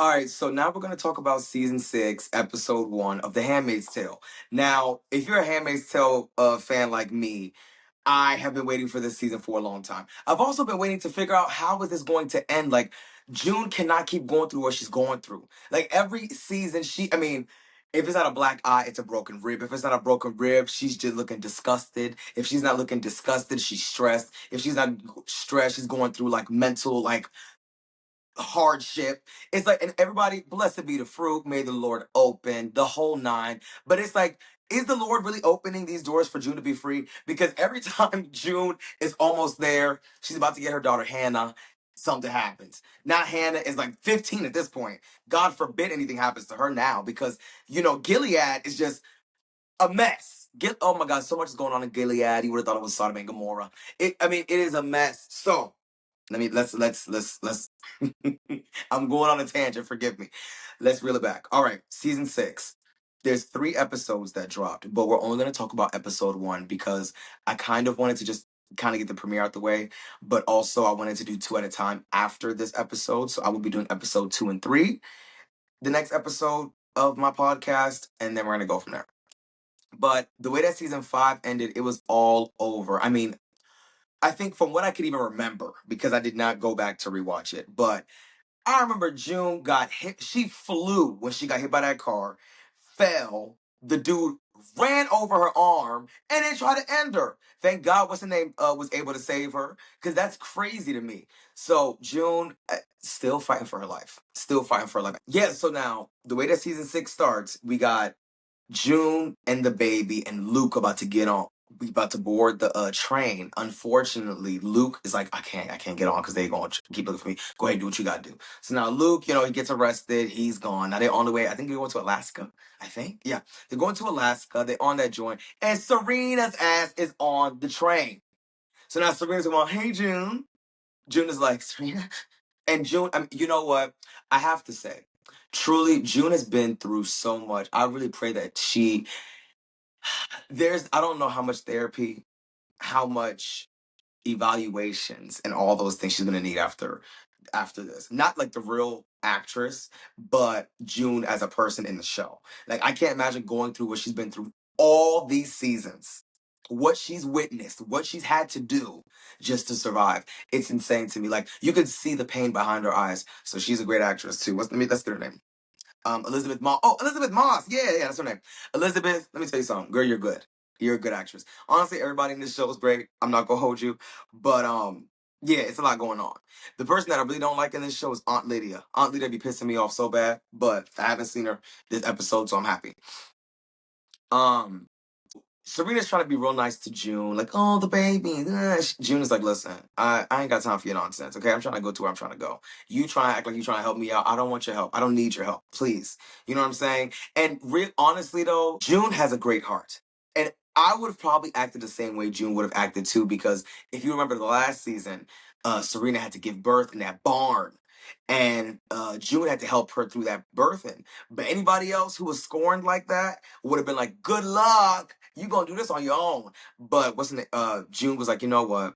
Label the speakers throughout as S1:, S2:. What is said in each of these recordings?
S1: All right, so now we're going to talk about season 6, episode 1 of The Handmaid's Tale. Now, if you're a Handmaid's Tale fan like me, I have been waiting for this season for a long time. I've also been waiting to figure out how is this going to end. Like, June cannot keep going through what she's going through. Like, every season, if it's not a black eye, it's a broken rib. If it's not a broken rib, she's just looking disgusted. If she's not looking disgusted, she's stressed. If she's not stressed, she's going through like mental, like hardship. It's like, and everybody, blessed be the fruit, may the Lord open the whole nine. But it's like, is the Lord really opening these doors for June to be free? Because every time June is almost there, she's about to get her daughter Hannah, something happens. Now Hannah is like 15 at this point. God forbid anything happens to her now, because Gilead is just a mess. Oh my God, so much is going on in Gilead. You would have thought it was Sodom and Gomorrah. It is a mess. So let's I'm going on a tangent, forgive me. Let's reel it back. All right, season 6. There's 3 episodes that dropped, but we're only going to talk about episode 1 because I kind of wanted to just kind of get the premiere out the way, but also I wanted to do 2 at a time after this episode. So I will be doing episode 2 and 3, the next episode of my podcast, and then we're going to go from there. But the way that season 5 ended, it was all over. I mean, I think from what I could even remember, because I did not go back to rewatch it, but I remember June got hit. She flew when she got hit by that car, fell. The dude ran over her arm and then tried to end her. Thank God, what's her name, was able to save her, because that's crazy to me. So June, still fighting for her life. Still fighting for her life. Yeah, so now, the way that season 6 starts, we got June and the baby and Luke about to get on. We about to board the train. Unfortunately, Luke is like, I can't get on because they gonna keep looking for me. Go ahead, do what you gotta do. So now Luke, he gets arrested. He's gone. Now they're on the way. I think they're going to Alaska. I think, yeah, they're going to Alaska. They're on that joint, and Serena's ass is on the train. So now Serena's going, hey June. June is like, Serena, and June. I mean, you know what? I have to say, truly, June has been through so much. I really pray that I don't know how much therapy, how much evaluations and all those things she's gonna need after this. Not like the real actress, but June as a person in the show. Like, I can't imagine going through what she's been through all these seasons. What she's witnessed, what she's had to do just to survive. It's insane to me. Like, you could see the pain behind her eyes. So she's a great actress too. Let's get her name. Elizabeth Moss. Oh, Elizabeth Moss. Yeah, that's her name. Elizabeth, let me tell you something. Girl, you're good. You're a good actress. Honestly, everybody in this show is great. I'm not gonna hold you. But yeah, it's a lot going on. The person that I really don't like in this show is Aunt Lydia. Aunt Lydia be pissing me off so bad, but I haven't seen her this episode, so I'm happy. Serena's trying to be real nice to June, like, oh, the baby. June is like, listen, I ain't got time for your nonsense, okay? I'm trying to go to where I'm trying to go. You try to act like you're trying to help me out. I don't want your help. I don't need your help, please. You know what I'm saying? And honestly, though, June has a great heart. And I would have probably acted the same way June would have acted, too, because if you remember the last season, Serena had to give birth in that barn. And June had to help her through that birthing. But anybody else who was scorned like that would have been like, good luck. You gonna do this on your own. But June was like, you know what?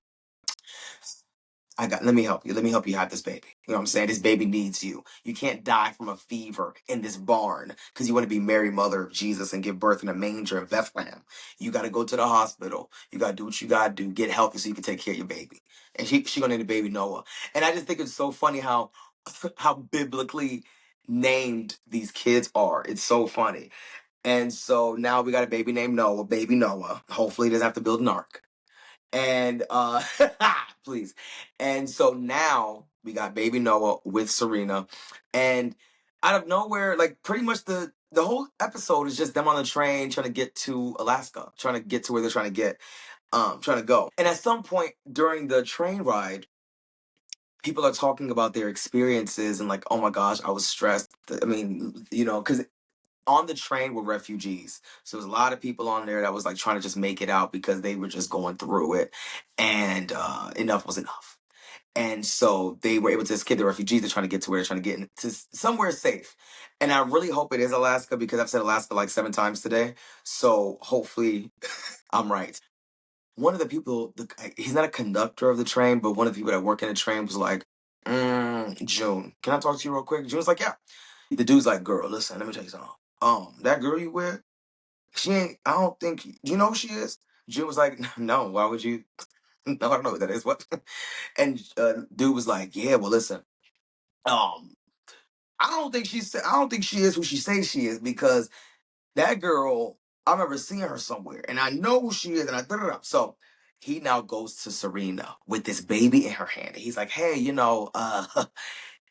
S1: Let me help you. Let me help you have this baby. You know what I'm saying? This baby needs you. You can't die from a fever in this barn because you want to be Mary, mother of Jesus, and give birth in a manger in Bethlehem. You got to go to the hospital. You got to do what you got to do. Get healthy so you can take care of your baby. And she gonna name the baby Noah. And I just think it's so funny how biblically named these kids are. It's so funny. And so now we got a baby named Noah, baby Noah. Hopefully he doesn't have to build an ark. And please. And so now we got baby Noah with Serena. And out of nowhere, like, pretty much the whole episode is just them on the train trying to get to Alaska, trying to get to where they're trying to go. And at some point during the train ride, people are talking about their experiences and like, oh my gosh, I was stressed. I mean, because on the train were refugees. So there's a lot of people on there that was like trying to just make it out because they were just going through it. And enough was enough. And so they were able to escape the refugees. They're trying to get to where they're trying to get into somewhere safe. And I really hope it is Alaska because I've said Alaska like 7 times today. So hopefully I'm right. One of the people, he's not a conductor of the train, but one of the people that work in the train was like, June, can I talk to you real quick? June's like, yeah. The dude's like, girl, listen, let me tell you something. That girl you with, she ain't, I don't think, do you know who she is? June was like, no, why would you? No, I don't know who that is. What? And dude was like, yeah, well, listen, um, I don't think she is who she says she is because that girl, I remember seeing her somewhere and I know who she is and I thought it up. So he now goes to Serena with this baby in her hand. And he's like, hey,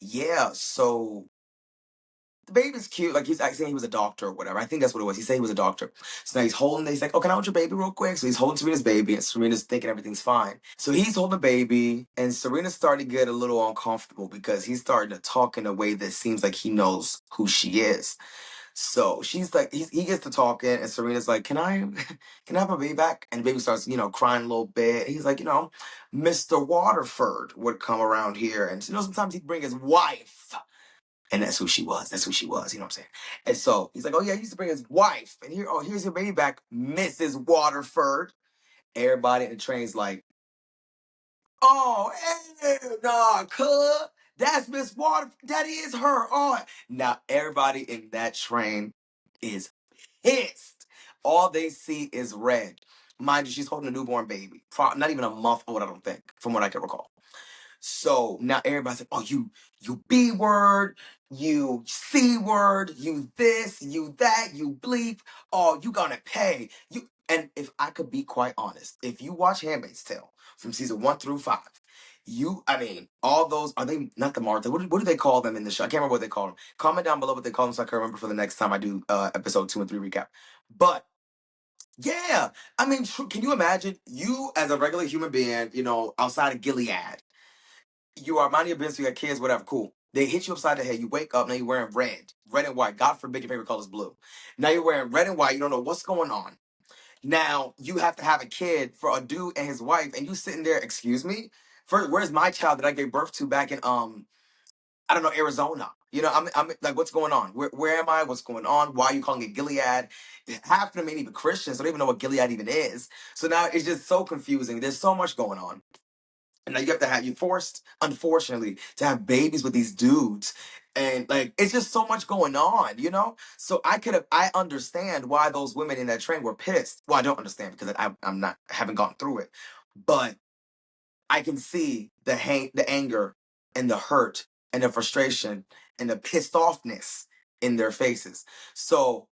S1: yeah, so the baby's cute. Like he's like saying he was a doctor or whatever. I think that's what it was. He said he was a doctor. So now he's holding. He's like, "Oh, can I hold your baby real quick?" So he's holding Serena's baby, and Serena's thinking everything's fine. So he's holding the baby, and Serena's starting to get a little uncomfortable because he's starting to talk in a way that seems like he knows who she is. So she's like, he gets to talking, and Serena's like, "Can I, can I have my baby back?" And the baby starts, crying a little bit. He's like, Mr. Waterford would come around here, and sometimes he'd bring his wife. And that's who she was. That's who she was. You know what I'm saying? And so he's like, oh yeah, he used to bring his wife. And here's your baby back, Mrs. Waterford. Everybody in the train's like, oh, hey, nah, cuz. That's Miss Waterford. That is her. Oh. Now everybody in that train is pissed. All they see is red. Mind you, she's holding a newborn baby. Not even a month old, I don't think, from what I can recall. So now everybody's like, oh, you B word, you C word, you this, you that, you bleep. Oh, you gonna pay. And if I could be quite honest, if you watch Handmaid's Tale from season 1 through 5, all those, are they not the Martha? What do they call them in the show? I can't remember what they call them. Comment down below what they call them so I can remember for the next time I do episode 2 and 3 recap. But yeah, can you imagine you as a regular human being, outside of Gilead? You are minding your business, you got kids, whatever, cool. They hit you upside the head, you wake up, now you're wearing red and white. God forbid your favorite color is blue. Now you're wearing red and white, you don't know what's going on. Now you have to have a kid for a dude and his wife, and you sitting there, excuse me? Where's my child that I gave birth to back in I don't know, Arizona? I'm like, what's going on? Where am I? What's going on? Why are you calling it Gilead? Half of them ain't even Christians, so they don't even know what Gilead even is. So now it's just so confusing. There's so much going on. And now you're forced, unfortunately, to have babies with these dudes. And like, it's just so much going on? So I understand why those women in that train were pissed. Well, I don't understand because I haven't gone through it. But I can see the anger and the hurt and the frustration and the pissed offness in their faces. So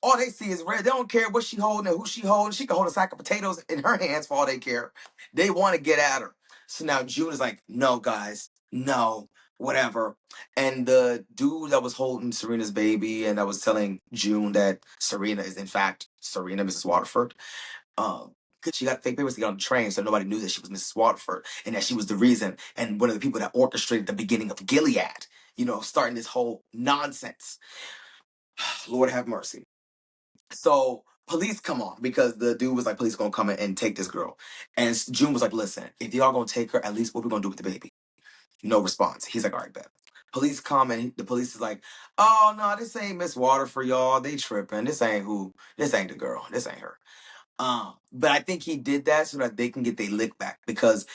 S1: all they see is red. They don't care what she holding and who she holding. She can hold a sack of potatoes in her hands for all they care. They want to get at her. So now June is like, no, guys, no, whatever. And the dude that was holding Serena's baby and that was telling June that Serena is in fact Serena, Mrs. Waterford. Because she got fake papers to get on the train, so nobody knew that she was Mrs. Waterford and that she was the reason and one of the people that orchestrated the beginning of Gilead. Starting this whole nonsense. Lord have mercy. So police come on because the dude was like, police gonna come in and take this girl. And June was like, listen, if y'all gonna take her, at least what we gonna do with the baby? No response. He's like, all right, bet. Police come and the police is like, oh no, this ain't Miss Water for y'all. They tripping. This ain't the girl. This ain't her. But I think he did that so that they can get their lick back because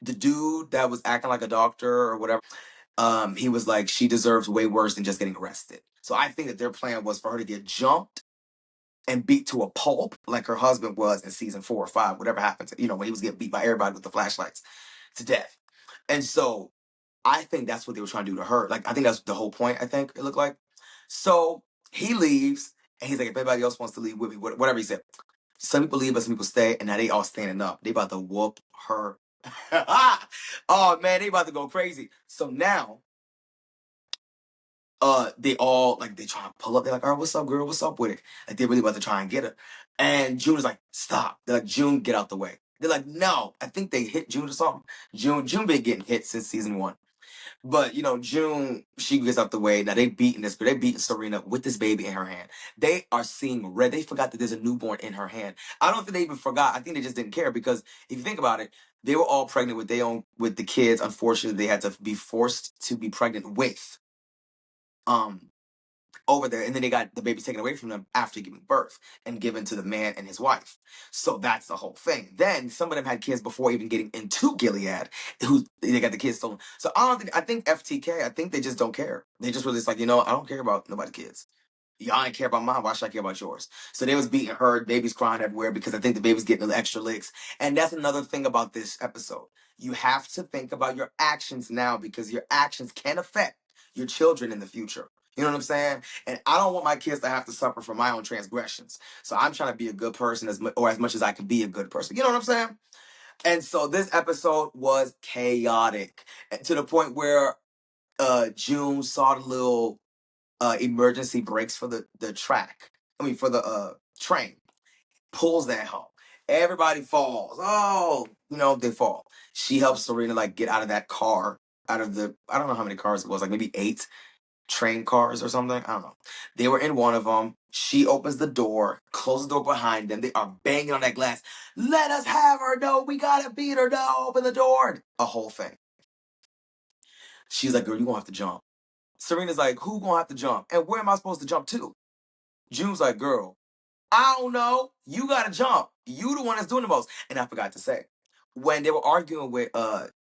S1: the dude that was acting like a doctor or whatever, he was like, she deserves way worse than just getting arrested. So I think that their plan was for her to get jumped and beat to a pulp like her husband was in season 4 or 5, whatever happened to, when he was getting beat by everybody with the flashlights to death. And so I think that's what they were trying to do to her. Like, I think that's the whole point, I think it looked like. So he leaves and he's like, if anybody else wants to leave with me, whatever he said. Some people leave, but some people stay, and now they all standing up. They about to whoop her. Oh man, they about to go crazy. So now they all like they try to pull up. They're like, all right, what's up, girl? What's up with it? Like they're really about to try and get her. And June is like, stop. They're like, June, get out the way. They're like, no. I think they hit June or something. June been getting hit since season 1. But June, she gets out the way. Now they beating this girl. They beating Serena with this baby in her hand. They are seeing red. They forgot that there's a newborn in her hand. I don't think they even forgot. I think they just didn't care because if you think about it, they were all pregnant with the kids. Unfortunately, they had to be forced to be pregnant with over there, and then they got the baby taken away from them after giving birth and given to the man and his wife. So that's the whole thing. Then some of them had kids before even getting into Gilead, who they got the kids stolen. So I think FTK, I think they just don't care. They just were just like, I don't care about nobody's kids. Y'all ain't care about mine. Why should I care about yours? So they was beating her, babies crying everywhere because I think the baby's getting the extra licks. And that's another thing about this episode. You have to think about your actions now because your actions can affect your children in the future. You know what I'm saying? And I don't want my kids to have to suffer from my own transgressions. So I'm trying to be a good person as much as I can be a good person. You know what I'm saying? And so this episode was chaotic to the point where June saw the little emergency brakes for the track. I mean, for the train. Pulls that hoe. Everybody falls. Oh, they fall. She helps Serena like get out of that car, out of I don't know how many cars it was, like maybe 8 train cars or something. I don't know. They were in one of them. She opens the door, closes the door behind them. They are banging on that glass. Let us have her. No, we gotta beat her. No, open the door. A whole thing. She's like, girl, you gonna have to jump. Serena's like, who gonna have to jump? And where am I supposed to jump to? June's like, girl, I don't know. You gotta jump. You the one that's doing the most. And I forgot to say, when they were arguing with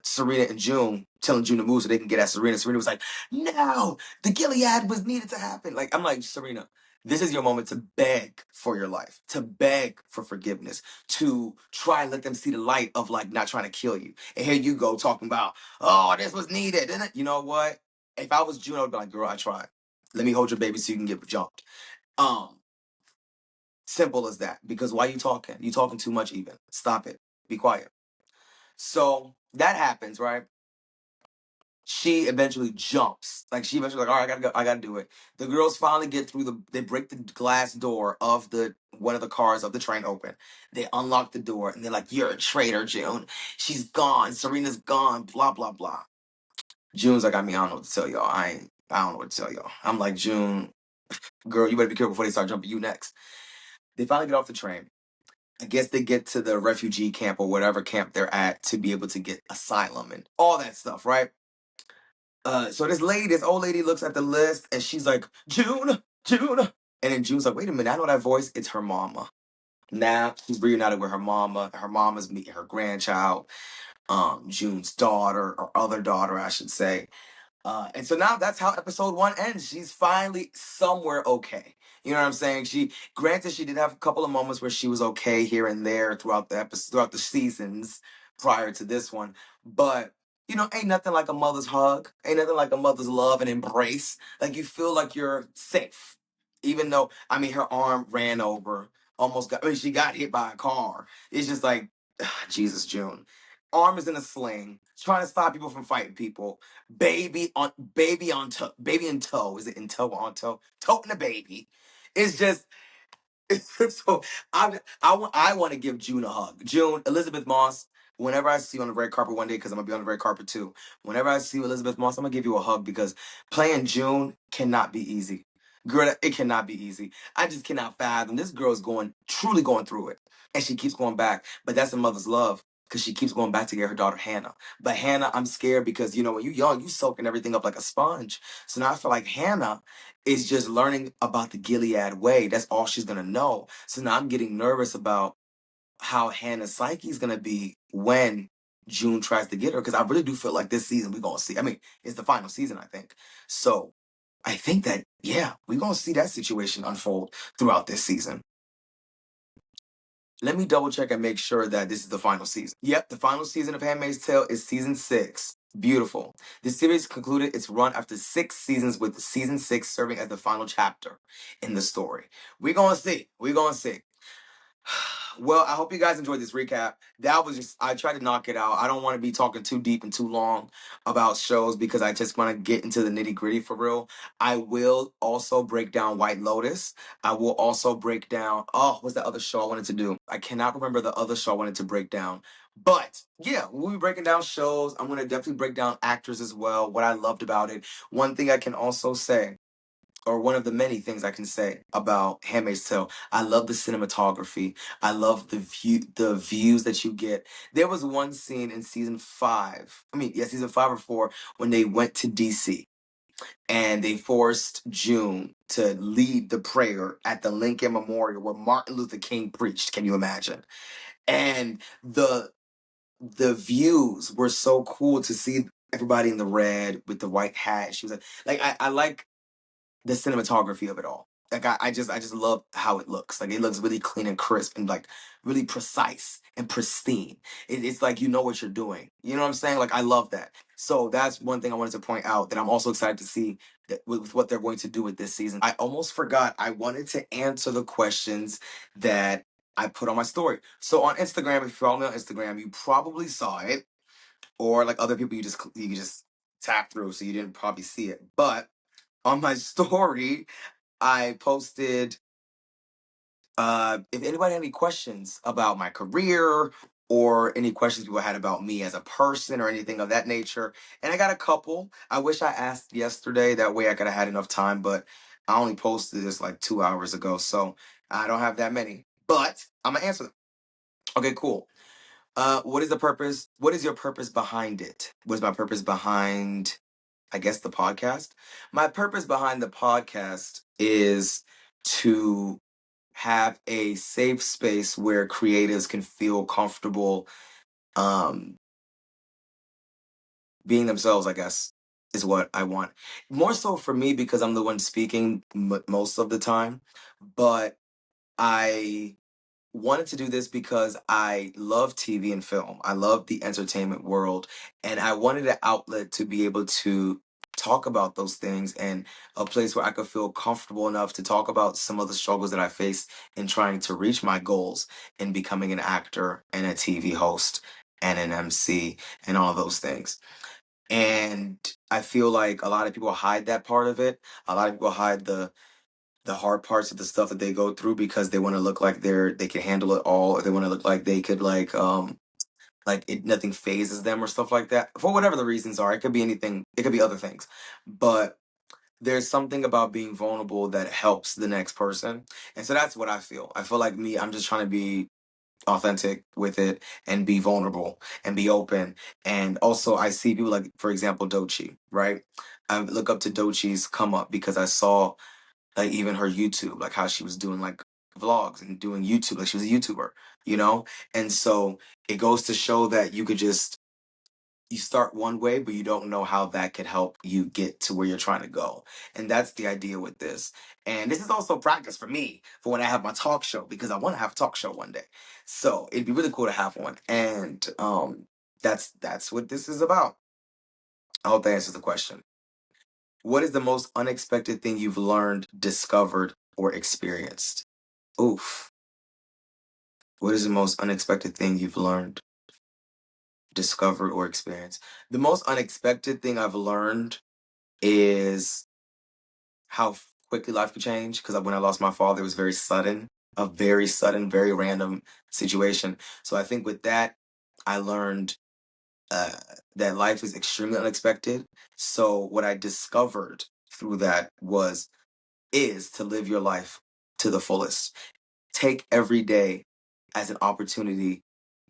S1: Serena and June, telling June to move so they can get at Serena, Serena was like, no, the Gilead was needed to happen. Like, I'm like, Serena, this is your moment to beg for your life, to beg for forgiveness, to try and let them see the light of like not trying to kill you. And here you go talking about, oh, this was needed. And you know what? If I was June, I would be like, girl, I tried. Let me hold your baby so you can get jumped. Simple as that. Because why you talking? You talking too much even. Stop it. Be quiet. So that happens, right? She eventually jumps. Like she eventually like, all right, I gotta go, I gotta do it. The girls finally get through they break the glass door of one of the cars of the train open. They unlock the door and they're like, you're a traitor, June. She's gone. Serena's gone. Blah, blah, blah. June's like, I don't know what to tell y'all. I don't know what to tell y'all. I'm like, June, girl, you better be careful before they start jumping you next. They finally get off the train. I guess they get to the refugee camp or whatever camp they're at to be able to get asylum and all that stuff, right? So this old lady looks at the list and she's like, June, June. And then June's like, wait a minute, I know that voice. It's her mama. Now she's reunited with her mama. Her mama's meeting her grandchild, June's daughter, or other daughter, I should say. And so now that's how episode 1 ends. She's finally somewhere okay. You know what I'm saying? Granted, she did have a couple of moments where she was okay here and there throughout throughout the seasons prior to this one. But, ain't nothing like a mother's hug. Ain't nothing like a mother's love and embrace. Like you feel like you're safe. Even though, her arm ran over, she got hit by a car. It's just like, Jesus, June. Arm is in a sling, trying to stop people from fighting people. Baby in tow. Is it in tow or on tow? Toting the baby. It's just so I want to give June a hug. June, Elizabeth Moss. Whenever I see you on the red carpet one day, because I'm gonna be on the red carpet too. Whenever I see you, Elizabeth Moss, I'm gonna give you a hug because playing June cannot be easy. Girl, it cannot be easy. I just cannot fathom. This girl is truly going through it. And she keeps going back. But that's a mother's love. Because she keeps going back to get her daughter Hannah. But Hannah, I'm scared because, when you're young, you soaking everything up like a sponge. So now I feel like Hannah is just learning about the Gilead way. That's all she's going to know. So now I'm getting nervous about how Hannah's psyche is going to be when June tries to get her. Because I really do feel like this season we're going to see. It's the final season, I think. So I think that, yeah, we're going to see that situation unfold throughout this season. Let me double check and make sure that this is the final season. Yep, the final season of Handmaid's Tale is season 6. Beautiful. The series concluded its run after 6 seasons, with season 6 serving as the final chapter in the story. We're going to see. We're going to see. Well, I hope you guys enjoyed this recap. That was I tried to knock it out. I don't want to be talking too deep and too long about shows because I just want to get into the nitty gritty for real. I will also break down White Lotus. I will also break down, what's that other show I wanted to do? I cannot remember the other show I wanted to break down. But yeah, we'll be breaking down shows. I'm going to definitely break down actors as well, what I loved about it. One thing I can also say, or one of the many things I can say about Handmaid's Tale, I love the cinematography. I love the views that you get. There was one scene in season 5. Season 5 or 4, when they went to DC and they forced June to lead the prayer at the Lincoln Memorial where Martin Luther King preached. Can you imagine? And the views were so cool to see everybody in the red with the white hat. She was like I like the cinematography of it all. Like I just love how it looks. Like it looks really clean and crisp and like really precise and pristine. It's like you know what you're doing. You know what I'm saying? Like I love that. So that's one thing I wanted to point out that I'm also excited to see with what they're going to do with this season. I almost forgot. I wanted to answer the questions that I put on my story. So on Instagram, if you follow me on Instagram, you probably saw it, or like other people, you just tap through, so you didn't probably see it. But on my story, I posted if anybody had any questions about my career or any questions people had about me as a person or anything of that nature. And I got a couple. I wish I asked yesterday. That way I could have had enough time, but I only posted this like 2 hours ago. So I don't have that many. But I'm gonna answer them. Okay, cool. What is the purpose? What is your purpose behind it? What is my purpose behind, I guess, the podcast? My purpose behind the podcast is to have a safe space where creatives can feel comfortable um, being themselves, I guess, is what I want. More so for me because I'm the one speaking most of the time. But I wanted to do this because I love TV and film. I love the entertainment world, and I wanted an outlet to be able to talk about those things and a place where I could feel comfortable enough to talk about some of the struggles that I face in trying to reach my goals in becoming an actor and a TV host and an MC and all those things. And I feel like a lot of people hide that part of it. A lot of people hide the hard parts of the stuff that they go through because they want to look like they can handle it all, or they want to look like they could like it nothing phases them or stuff like that. For whatever the reasons are, it could be anything, it could be other things. But there's something about being vulnerable that helps the next person. And so that's what I feel. I feel like me, I'm just trying to be authentic with it and be vulnerable and be open. And also I see people like, for example, Dochi, right? I look up to Dochi's come up because I saw like even her YouTube, like how she was doing like vlogs and doing YouTube, like she was a YouTuber, you know? And so it goes to show that you could just you start one way, but you don't know how that could help you get to where you're trying to go. And that's the idea with this. And this is also practice for me for when I have my talk show because I want to have a talk show one day. So it'd be really cool to have one. And that's what this is about. I hope that answers the question. What is the most unexpected thing you've learned, discovered, or experienced? Oof. What is the most unexpected thing you've learned, discovered, or experienced? The most unexpected thing I've learned is how quickly life could change. Because when I lost my father, it was very sudden, a very sudden, very random situation. So I think with that, I learned uh, that life is extremely unexpected. So what I discovered through that is to live your life to the fullest. Take every day as an opportunity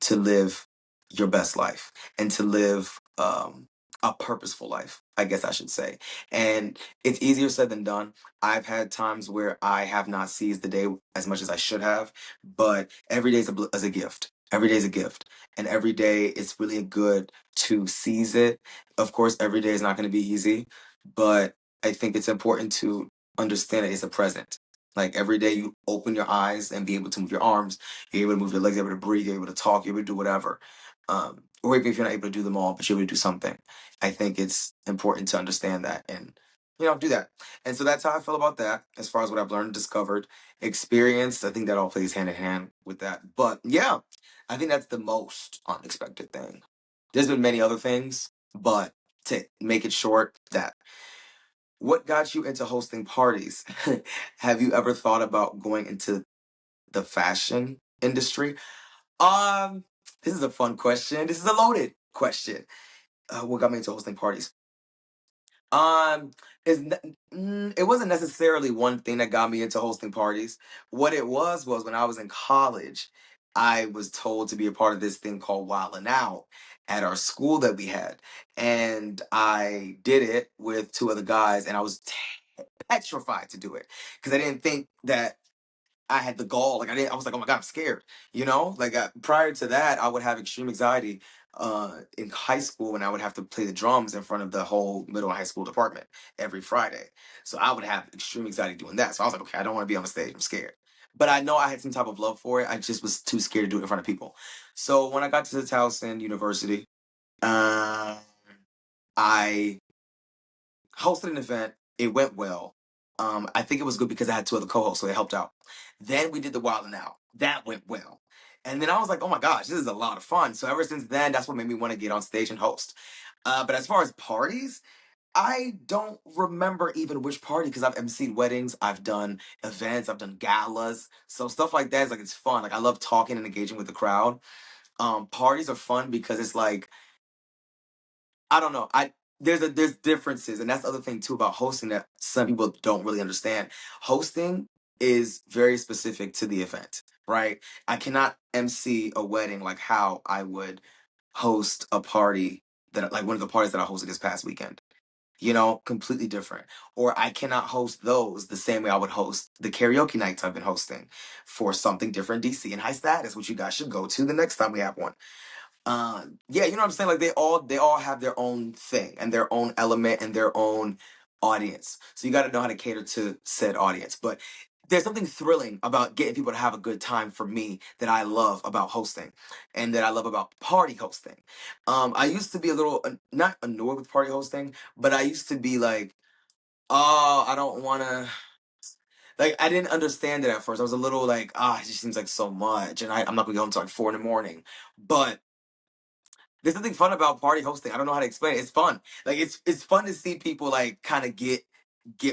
S1: to live your best life and to live a purposeful life, I guess I should say. And it's easier said than done. I've had times where I have not seized the day as much as I should have, but every day is a gift. Every day is a gift. And every day it's really good to seize it. Of course, every day is not going to be easy, but I think it's important to understand that it's a present. Like every day you open your eyes and be able to move your arms, you're able to move your legs, you're able to breathe, you're able to talk, you're able to do whatever. Or even if you're not able to do them all, but you're able to do something. I think it's important to understand that and do that. And so that's how I feel about that as far as what I've learned, discovered, experienced. I think that all plays hand in hand with that. But yeah, I think that's the most unexpected thing. There's been many other things, but to make it short, that what got you into hosting parties? Have you ever thought about going into the fashion industry? Um, this is a fun question. This is a loaded question. What got me into hosting parties? Um, it wasn't necessarily one thing that got me into hosting parties. What it was when I was in college, I was told to be a part of this thing called Wildin' Out at our school that we had, and I did it with two other guys, and I was petrified to do it because I didn't think that I had the gall. Like I didn't. I was like, oh my god, I'm scared. You know, like prior to that, I would have extreme anxiety in high school when I would have to play the drums in front of the whole middle and high school department every Friday. So I would have extreme anxiety doing that. So I was like, okay, I don't want to be on the stage. I'm scared. But I know I had some type of love for it. I just was too scared to do it in front of people. So when I got to the Towson University, um, I hosted an event. It went well. I think it was good because I had two other co-hosts, so they helped out. Then we did the Wild and Out. That went well. And then I was like, oh my gosh, this is a lot of fun. So ever since then, that's what made me want to get on stage and host. But as far as parties, I don't remember even which party because I've emceed weddings, I've done events, I've done galas. So stuff like that is like it's fun. Like I love talking and engaging with the crowd. Parties are fun because it's like I don't know. There's differences, and that's the other thing too about hosting that some people don't really understand. Hosting is very specific to the event, right? I cannot MC a wedding like how I would host a party that like one of the parties that I hosted this past weekend. You know, completely different. Or I cannot host those the same way I would host the karaoke nights I've been hosting for something different DC and high status, which you guys should go to the next time we have one. Yeah, you know what I'm saying? Like they all have their own thing and their own element and their own audience. So you got to know how to cater to said audience. But there's something thrilling about getting people to have a good time for me that I love about hosting and that I love about party hosting. I used to be a little not annoyed with party hosting, but I used to be like, oh, I don't want to. Like I didn't understand it at first. I was a little like, it just seems like so much, and I'm not gonna go home until like 4 in the morning. But there's something fun about party hosting. I don't know how to explain it. It's fun. Like it's fun to see people like kind of get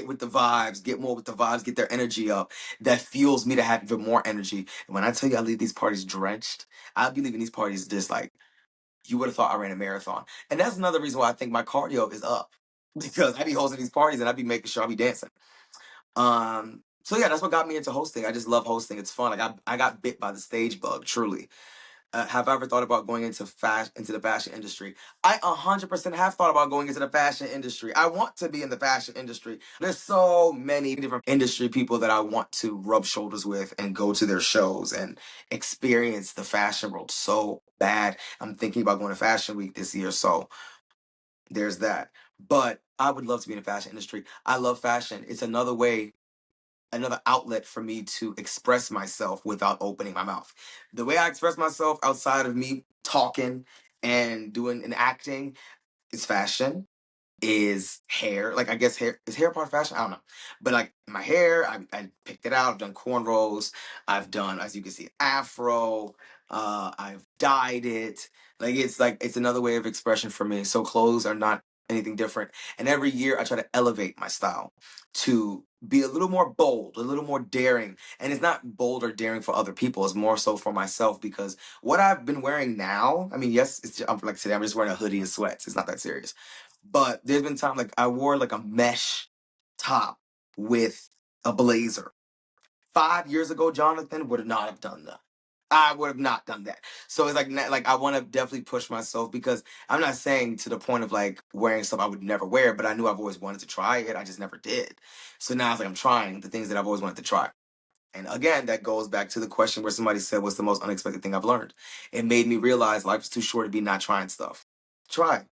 S1: with the vibes, get more with the vibes, get their energy up. That fuels me to have even more energy. And when I tell you I leave these parties drenched, I'll be leaving these parties just like you would have thought I ran a marathon. And that's another reason why I think my cardio is up. Because I be hosting these parties and I be making sure I be dancing. So yeah, that's what got me into hosting. I just love hosting. It's fun. Like I got bit by the stage bug, truly. Have I ever thought about going into the fashion industry? I 100% have thought about going into the fashion industry. I want to be in the fashion industry. There's so many different industry people that I want to rub shoulders with and go to their shows and experience the fashion world so bad. I'm thinking about going to Fashion Week this year, so there's that. But I would love to be in the fashion industry. I love fashion. It's another outlet for me to express myself without opening my mouth. The way I express myself outside of me talking and doing and acting is fashion, is hair. Like I guess hair is hair part of fashion. I don't know, but like my hair, I picked it out. I've done cornrows. I've done, as you can see, afro. I've dyed it. Like it's another way of expression for me. So clothes are not anything different. And every year I try to elevate my style to be a little more bold, a little more daring. And it's not bold or daring for other people. It's more so for myself because what I've been wearing now. I mean, yes, I'm like today. I'm just wearing a hoodie and sweats. It's not that serious. But there's been time like I wore like a mesh top with a blazer. 5 years ago, Jonathan would not have done that. I would have not done that. So it's like I want to definitely push myself because I'm not saying to the point of like wearing stuff I would never wear, but I knew I've always wanted to try it. I just never did. So now it's like I'm trying the things that I've always wanted to try. And again, that goes back to the question where somebody said, what's the most unexpected thing I've learned? It made me realize life is too short to be not trying stuff. Try.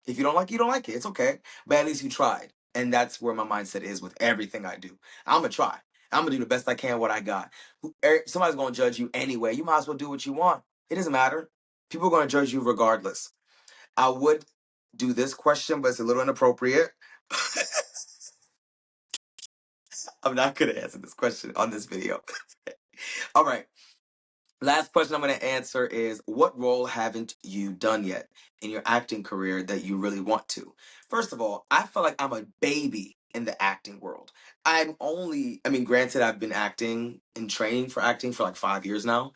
S1: If you don't like it, you don't like it. It's okay. But at least you tried. And that's where my mindset is with everything I do. I'm going to try. I'm going to do the best I can what I got. Somebody's going to judge you anyway. You might as well do what you want. It doesn't matter. People are going to judge you regardless. I would do this question, but it's a little inappropriate. I'm not going to answer this question on this video. All right. Last question I'm going to answer is what role haven't you done yet in your acting career that you really want to? First of all, I feel like I'm a baby in the acting world. I mean, granted, I've been acting and training for acting for like 5 years now.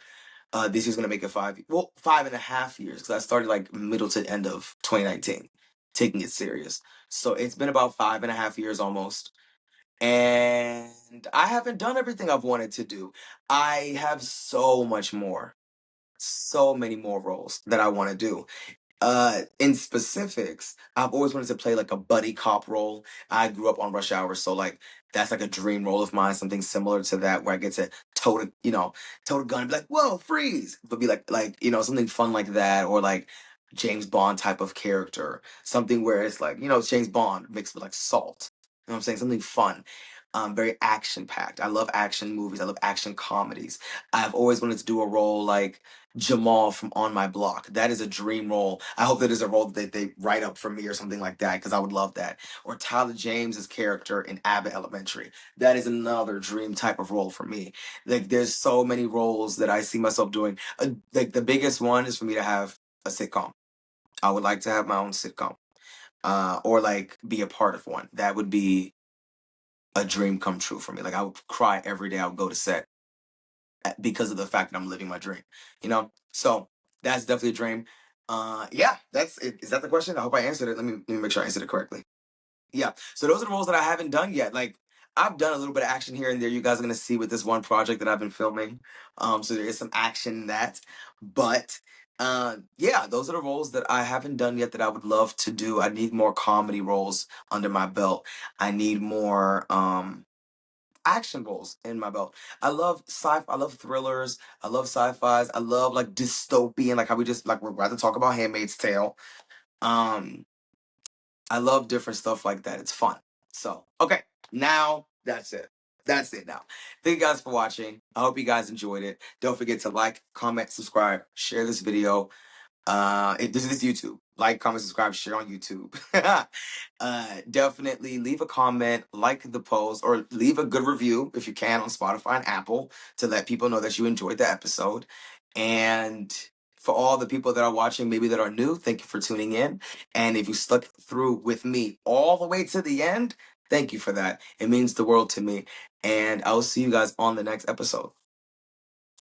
S1: This year's going to make it 5.5 years because I started like middle to end of 2019, taking it serious. So it's been about 5.5 years almost. And I haven't done everything I've wanted to do. I have so much more, so many more roles that I want to do. In specifics, I've always wanted to play like a buddy cop role. I grew up on Rush Hour, so like that's like a dream role of mine, something similar to that where I get to tote a gun and be like, whoa, freeze. But be like, something fun like that, or like James Bond type of character. Something where it's like, it's James Bond mixed with like salt. You know what I'm saying? Something fun. Very action packed. I love action movies. I love action comedies. I've always wanted to do a role like Jamal from On My Block. That is a dream role. I hope that is a role that they write up for me or something like that, because I would love that. Or Tyler James's character in Abbott Elementary. That is another dream type of role for me. Like there's so many roles that I see myself doing. Like the biggest one is for me to have a sitcom. I would like to have my own sitcom. Or like be a part of one. That would be a dream come true for me. Like I would cry every day I would go to set because of the fact that I'm living my dream. So that's definitely a dream. Yeah, that's it. Is that the question? I hope I answered it. Let me make sure I answered it correctly. Yeah. So those are the roles that I haven't done yet. Like I've done a little bit of action here and there. You guys are gonna see with this one project that I've been filming. So there is some action in that. But yeah, those are the roles that I haven't done yet that I would love to do. I need more comedy roles under my belt. I need more action roles in my belt. I love thrillers. I love sci-fis. I love like dystopian, like how we just like we're about to talk about Handmaid's Tale. Um, I love different stuff like that. It's fun. So, okay, now that's it. That's it now. Thank you guys for watching. I hope you guys enjoyed it. Don't forget to like, comment, subscribe, share this video. If this is YouTube, like, comment, subscribe, share on YouTube. Definitely leave a comment, like the post, or leave a good review if you can on Spotify and Apple to let people know that you enjoyed the episode. And for all the people that are watching, maybe that are new, thank you for tuning in. And if you stuck through with me all the way to the end, thank you for that. It means the world to me. And I will see you guys on the next episode.